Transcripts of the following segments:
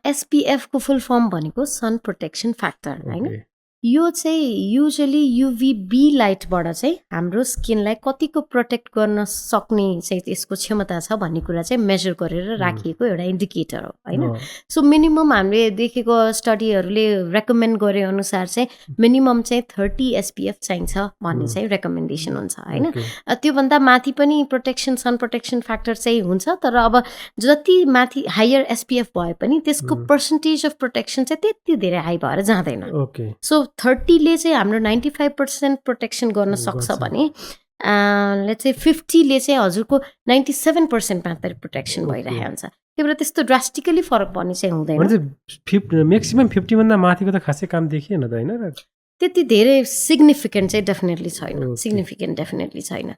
SPF को full form भनेको सन protection factor हैन। ओके यो चाहिँ युजली UVB लाइटबाट चाहिँ हाम्रो स्किनलाई कतिको प्रोटेक्ट गर्न सक्ने चाहिँ त्यसको क्षमता छ भन्ने कुरा चाहिँ मेजर गरेर राखिएको एउटा इन्डिकेटर हो हैन। सो मिनिमम हामीले देखेको स्टडीहरूले रेकमेन्ड गरे अनुसार चाहिँ मिनिमम चाहिँ 30 SPF चाहिन्छ भन्ने चाहिँ रेकमेन्डेसन हुन्छ हैन। त्योभन्दा माथि पनि प्रोटेक्सन सन प्रोटेक्सन फ्याक्टर चाहिँ हुन्छ, तर अब जति माथि हायर SPF भए पनि त्यसको पर्सेन्टेज अफ प्रोटेक्सन चाहिँ त्यति धेरै हाई भएर जाँदैन। ओके सो 30 ले चाहिँ हाम्रो 95% प्रोटेक्सन गर्न सक्छ भने लेट्स से 50 ले चाहिँ हजुरको 97% मात्र प्रोटेक्सन भइरहेको हुन्छ। त्यही भएर त्यस्तो ड्रास्टिकली फरक पर्ने चाहिँ हुँदैन। म्याक्सिमम 50 भन्दा माथिको त खासै काम देखिएन त हैन र? त्यति धेरै सिग्निफिकेन्ट चाहिँ डेफिनेटली छैन, सिग्निफिकेन्ट डेफिनेटली छैन।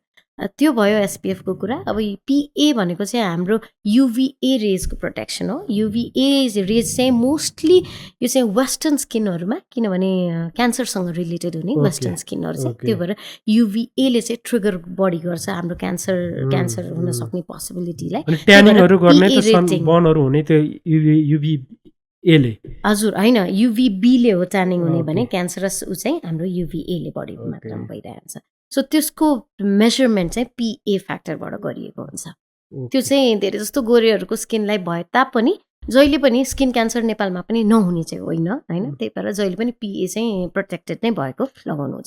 त्यो भयो SPF को कुरा। अब PA भनेको चाहिँ हाम्रो UVA रेजको प्रोटेक्सन हो। UVA रेज चाहिँ मोस्टली यो चाहिँ वेस्टर्न स्किनहरुमा, किनभने क्यान्सरसँग रिलेटेड हुने वेस्टर्न स्किनहरु चाहिँ, त्यो भएर UVA ले चाहिँ ट्रिगर बढी गर्छ हाम्रो क्यान्सर हुन सक्ने पोसिबिलिटीलाई। अनि ट्यानिङहरु गर्ने त सनबर्नहरु हुने त्यो UVA ले हजुर हैन, UVB ले हो ट्यानिङ हुने भने क्यान्सरस उ चाहिँ हाम्रो UVA ले बढी मात्रामा भइरहेको छ। सो त्यसको मेजरमेन्ट चाहिँ PA फ्याक्टरबाट गरिएको हुन्छ। त्यो चाहिँ धेरै जस्तो गोरेहरूको स्किनलाई भए तापनि जहिले पनि स्किन क्यान्सर नेपालमा पनि नहुने चाहिँ होइन हैन। त्यही भएर जहिले पनि PA चाहिँ प्रोटेक्टेड नै भएको लगाउनु।